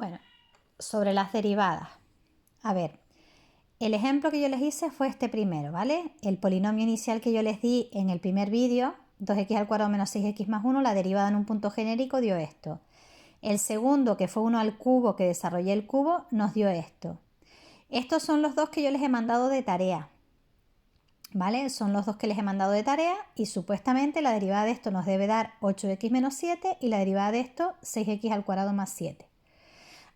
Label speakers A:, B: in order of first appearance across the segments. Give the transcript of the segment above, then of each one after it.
A: Bueno, sobre las derivadas. A ver, el ejemplo que yo les hice fue este primero, ¿vale? El polinomio inicial que yo les di en el primer vídeo, 2x al cuadrado menos 6x más 1, la derivada en un punto genérico dio esto. El segundo, que fue 1 al cubo, que desarrollé el cubo, nos dio esto. Estos son los dos que yo les he mandado de tarea, ¿vale? Son los dos que les he mandado de tarea y supuestamente la derivada de esto nos debe dar 8x menos 7 y la derivada de esto 6x al cuadrado más 7.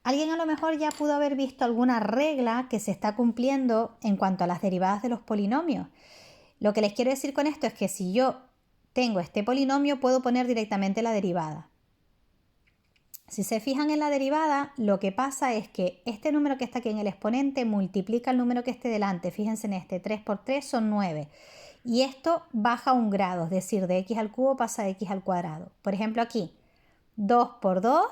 A: Alguien a lo mejor ya pudo haber visto alguna regla que se está cumpliendo en cuanto a las derivadas de los polinomios. Lo que les quiero decir con esto es que si yo tengo este polinomio puedo poner directamente la derivada. Si se fijan en la derivada, lo que pasa es que este número que está aquí en el exponente multiplica el número que esté delante. Fíjense en este, 3 por 3 son 9. Y esto baja un grado, es decir, de x al cubo pasa a x al cuadrado. Por ejemplo aquí, 2 por 2,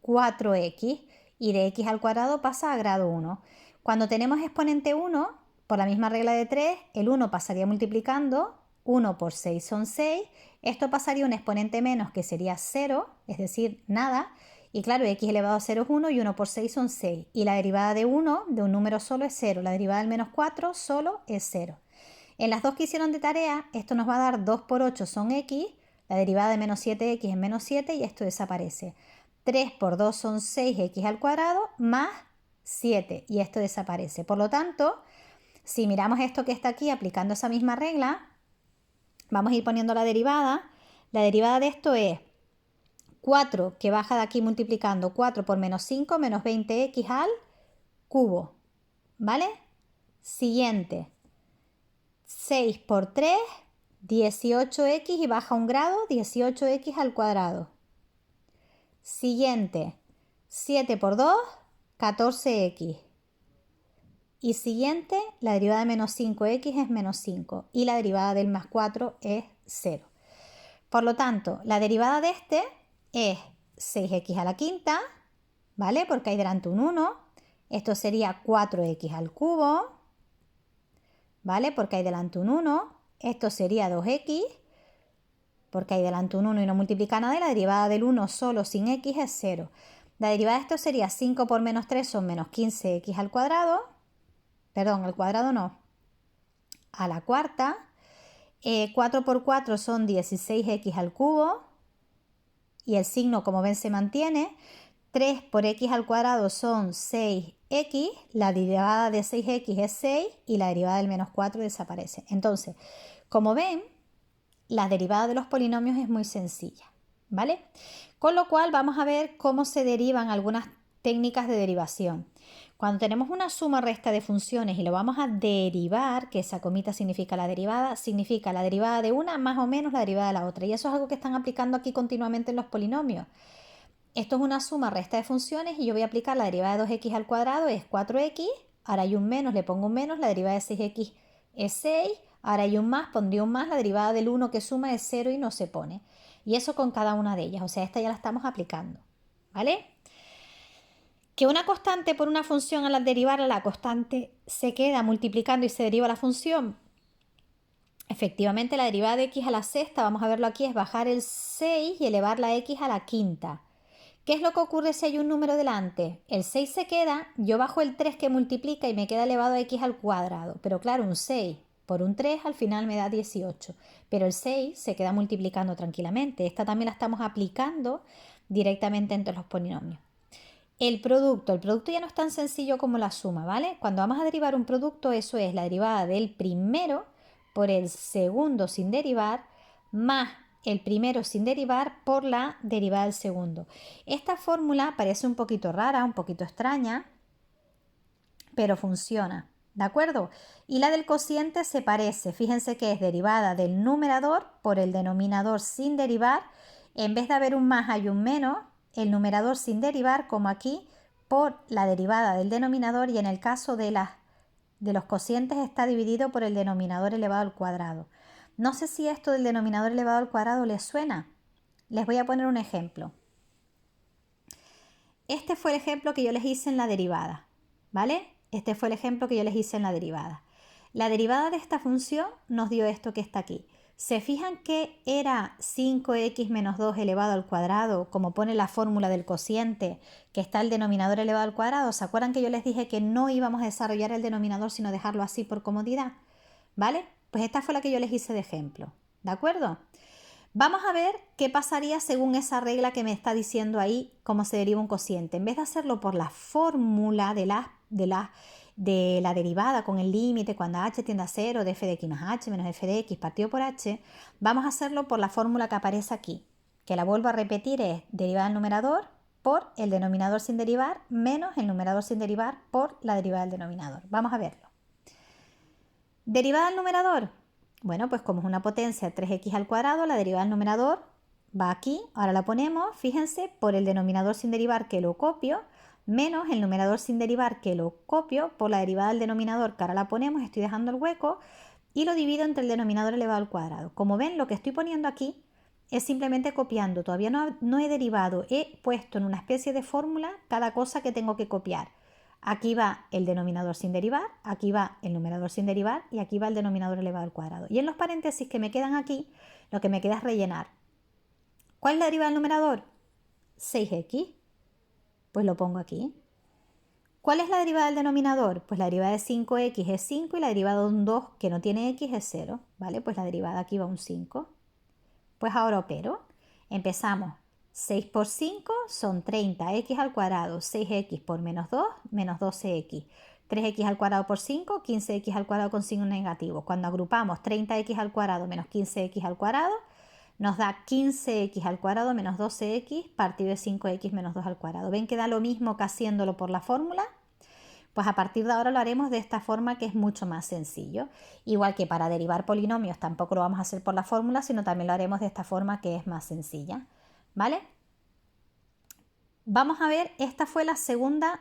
A: 4x. Y de x al cuadrado pasa a grado 1. Cuando tenemos exponente 1, por la misma regla de 3, el 1 pasaría multiplicando, 1 por 6 son 6, esto pasaría a un exponente menos que sería 0, es decir, nada, y claro, x elevado a 0 es 1 y 1 por 6 son 6, y la derivada de 1 de un número solo es 0, la derivada del menos 4 solo es 0. En las dos que hicieron de tarea, esto nos va a dar 2 por 8 son x, la derivada de menos 7x es menos 7 y esto desaparece. 3 por 2 son 6x al cuadrado más 7 y esto desaparece. Por lo tanto, si miramos esto que está aquí aplicando esa misma regla, vamos a ir poniendo la derivada. La derivada de esto es 4 que baja de aquí multiplicando 4 por menos 5 menos 20x al cubo. ¿Vale? Siguiente. 6 por 3, 18x y baja un grado, 18x al cuadrado. Siguiente, 7 por 2, 14x. Y siguiente, la derivada de menos 5x es menos 5 y la derivada del más 4 es 0. Por lo tanto, la derivada de este es 6x a la quinta, ¿vale? Porque hay delante un 1. Esto sería 4x al cubo, ¿vale? Porque hay delante un 1. Esto sería 2x, porque hay delante un 1 y no multiplica nada, y la derivada del 1 solo sin x es 0. La derivada de esto sería 5 por menos 3 son menos 15x al cuadrado, perdón, al cuadrado no, a la cuarta. 4 por 4 son 16x al cubo, y el signo, como ven, se mantiene. 3 por x al cuadrado son 6x, la derivada de 6x es 6 y la derivada del menos 4 desaparece. Entonces, como ven, la derivada de los polinomios es muy sencilla, ¿vale? Con lo cual vamos a ver cómo se derivan algunas técnicas de derivación. Cuando tenemos una suma resta de funciones y lo vamos a derivar, que esa comita significa la derivada de una más o menos la derivada de la otra. Y eso es algo que están aplicando aquí continuamente en los polinomios. Esto es una suma resta de funciones y yo voy a aplicar la derivada de 2x al cuadrado es 4x, ahora hay un menos, le pongo un menos, la derivada de 6x es 6, ahora hay un más, pondría un más, la derivada del 1 que suma es 0 y no se pone. Y eso con cada una de ellas, o sea, esta ya la estamos aplicando, ¿vale? Que una constante por una función al derivarla, la constante se queda multiplicando y se deriva la función. Efectivamente, la derivada de x a la sexta, vamos a verlo aquí, es bajar el 6 y elevar la x a la quinta. ¿Qué es lo que ocurre si hay un número delante? El 6 se queda, yo bajo el 3 que multiplica y me queda elevado a x al cuadrado. Pero claro, un 6 por un 3 al final me da 18. Pero el 6 se queda multiplicando tranquilamente. Esta también la estamos aplicando directamente entre los polinomios. El producto ya no es tan sencillo como la suma, ¿vale? Cuando vamos a derivar un producto, eso es la derivada del primero por el segundo sin derivar más el primero sin derivar por la derivada del segundo. Esta fórmula parece un poquito rara, un poquito extraña, pero funciona, ¿de acuerdo? Y la del cociente se parece, fíjense que es derivada del numerador por el denominador sin derivar. En vez de haber un más hay un menos, el numerador sin derivar, como aquí, por la derivada del denominador, y en el caso de los cocientes está dividido por el denominador elevado al cuadrado. No sé si esto del denominador elevado al cuadrado les suena. Les voy a poner un ejemplo. Este fue el ejemplo que yo les hice en la derivada, ¿vale? Este fue el ejemplo que yo les hice en la derivada. La derivada de esta función nos dio esto que está aquí. ¿Se fijan que era 5x menos 2 elevado al cuadrado, como pone la fórmula del cociente, que está el denominador elevado al cuadrado? ¿Se acuerdan que yo les dije que no íbamos a desarrollar el denominador, sino dejarlo así por comodidad? ¿Vale? Pues esta fue la que yo les hice de ejemplo. ¿De acuerdo? Vamos a ver qué pasaría según esa regla que me está diciendo ahí cómo se deriva un cociente. En vez de hacerlo por la fórmula de la derivada con el límite cuando h tiende a 0 de f de x más h menos f de x partido por h, vamos a hacerlo por la fórmula que aparece aquí, que la vuelvo a repetir, es derivada del numerador por el denominador sin derivar menos el numerador sin derivar por la derivada del denominador. Vamos a verlo. Derivada del numerador. Bueno, pues como es una potencia 3x al cuadrado, la derivada del numerador va aquí. Ahora la ponemos, fíjense, por el denominador sin derivar que lo copio, menos el numerador sin derivar que lo copio por la derivada del denominador que ahora la ponemos, estoy dejando el hueco, y lo divido entre el denominador elevado al cuadrado. Como ven, lo que estoy poniendo aquí es simplemente copiando. Todavía no he derivado, he puesto en una especie de fórmula cada cosa que tengo que copiar. Aquí va el denominador sin derivar, aquí va el numerador sin derivar y aquí va el denominador elevado al cuadrado. Y en los paréntesis que me quedan aquí, lo que me queda es rellenar. ¿Cuál es la derivada del numerador? 6x. Pues lo pongo aquí. ¿Cuál es la derivada del denominador? Pues la derivada de 5x es 5 y la derivada de un 2 que no tiene x es 0. ¿Vale? Pues la derivada aquí va un 5. Pues ahora opero. Empezamos. 6 por 5 son 30x al cuadrado, 6x por menos 2, menos 12x. 3x al cuadrado por 5, 15x al cuadrado con signo negativo. Cuando agrupamos 30x al cuadrado menos 15x al cuadrado, nos da 15x al cuadrado menos 12x partido de 5x menos 2 al cuadrado. ¿Ven que da lo mismo que haciéndolo por la fórmula? Pues a partir de ahora lo haremos de esta forma, que es mucho más sencillo. Igual que para derivar polinomios tampoco lo vamos a hacer por la fórmula, sino también lo haremos de esta forma, que es más sencilla. ¿Vale? Vamos a ver, esta fue la segunda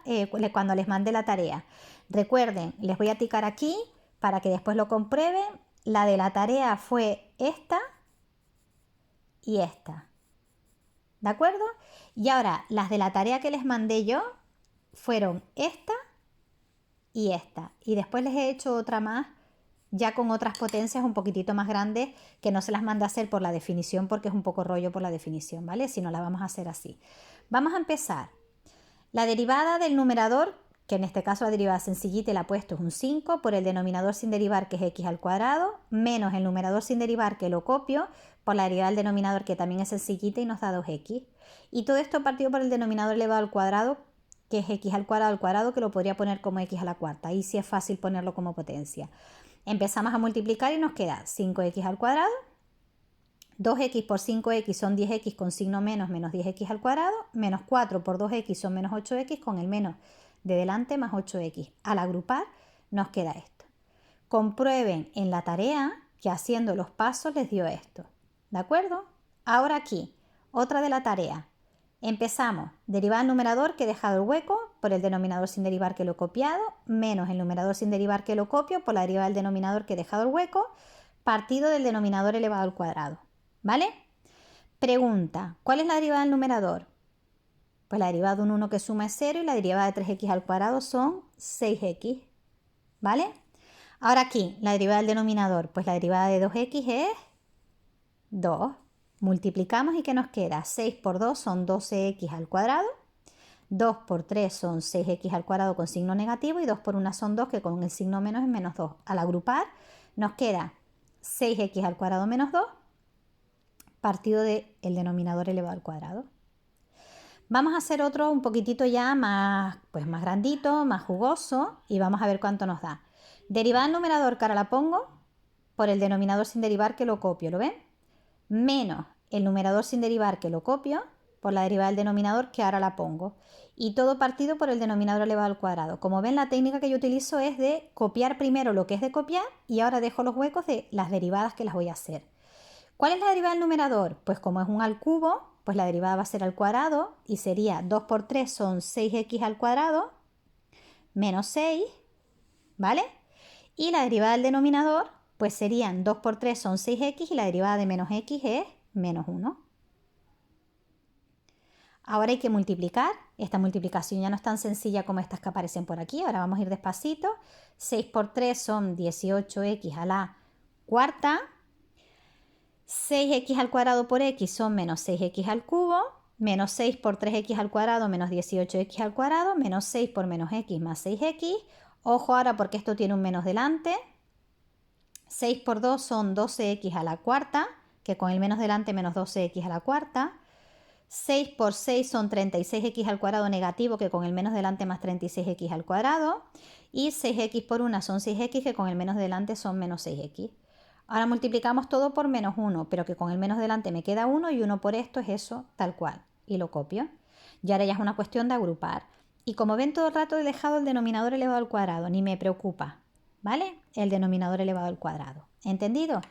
A: cuando les mandé la tarea. Recuerden, les voy a ticar aquí para que después lo comprueben. La de la tarea fue esta y esta. ¿De acuerdo? Y ahora, las de la tarea que les mandé yo fueron esta y esta. Y después les he hecho otra más, ya con otras potencias un poquitito más grandes, que no se las mandé a hacer por la definición porque es un poco rollo por la definición, ¿vale? Si no, la vamos a hacer así. Vamos a empezar. La derivada del numerador, que en este caso la derivada sencillita la he puesto, es un 5, por el denominador sin derivar, que es x al cuadrado, menos el numerador sin derivar, que lo copio, por la derivada del denominador, que también es sencillita y nos da 2x. Y todo esto partido por el denominador elevado al cuadrado, que es x al cuadrado, que lo podría poner como x a la cuarta. Ahí sí es fácil ponerlo como potencia. Empezamos a multiplicar y nos queda 5x al cuadrado. 2x por 5x son 10x con signo menos 10x al cuadrado, menos 4 por 2x son menos 8x con el menos de delante más 8x. Al agrupar nos queda esto. Comprueben en la tarea que haciendo los pasos les dio esto. ¿De acuerdo? Ahora aquí, otra de la tarea. Empezamos. Derivada del numerador que he dejado el hueco por el denominador sin derivar que lo he copiado, menos el numerador sin derivar que lo copio por la derivada del denominador que he dejado el hueco, partido del denominador elevado al cuadrado. ¿Vale? Pregunta, ¿cuál es la derivada del numerador? Pues la derivada de un 1 que suma es 0 y la derivada de 3x al cuadrado son 6x. ¿Vale? Ahora aquí, la derivada del denominador, pues la derivada de 2x es 2. Multiplicamos y ¿qué nos queda? 6 por 2 son 12x al cuadrado. 2 por 3 son 6x al cuadrado con signo negativo y 2 por 1 son 2, que con el signo menos es menos 2. Al agrupar nos queda 6x al cuadrado menos 2 partido del denominador elevado al cuadrado. Vamos a hacer otro un poquitito ya más grandito, más jugoso, y vamos a ver cuánto nos da. Derivada del numerador, que ahora la pongo, por el denominador sin derivar que lo copio, ¿lo ven? Menos el numerador sin derivar que lo copio, por la derivada del denominador que ahora la pongo. Y todo partido por el denominador elevado al cuadrado. Como ven, la técnica que yo utilizo es de copiar primero lo que es de copiar y ahora dejo los huecos de las derivadas que las voy a hacer. ¿Cuál es la derivada del numerador? Pues como es un al cubo, pues la derivada va a ser al cuadrado y sería 2 por 3 son 6x al cuadrado menos 6, ¿vale? Y la derivada del denominador, pues serían 2 por 3 son 6x y la derivada de menos x es menos 1. Ahora hay que multiplicar. Esta multiplicación ya no es tan sencilla como estas que aparecen por aquí. Ahora vamos a ir despacito. 6 por 3 son 18x a la cuarta. 6x al cuadrado por x son menos 6x al cubo, menos 6 por 3x al cuadrado menos 18x al cuadrado, menos 6 por menos x más 6x. Ojo ahora porque esto tiene un menos delante. 6 por 2 son 12x a la cuarta, que con el menos delante menos 12x a la cuarta. 6 por 6 son 36x al cuadrado negativo, que con el menos delante más 36x al cuadrado. Y 6x por 1 son 6x, que con el menos delante son menos 6x. Ahora multiplicamos todo por menos 1, pero que con el menos delante me queda 1 y 1 por esto es eso, tal cual. Y lo copio. Y ahora ya es una cuestión de agrupar. Y como ven, todo el rato he dejado el denominador elevado al cuadrado, ni me preocupa, ¿vale? El denominador elevado al cuadrado. ¿Entendido?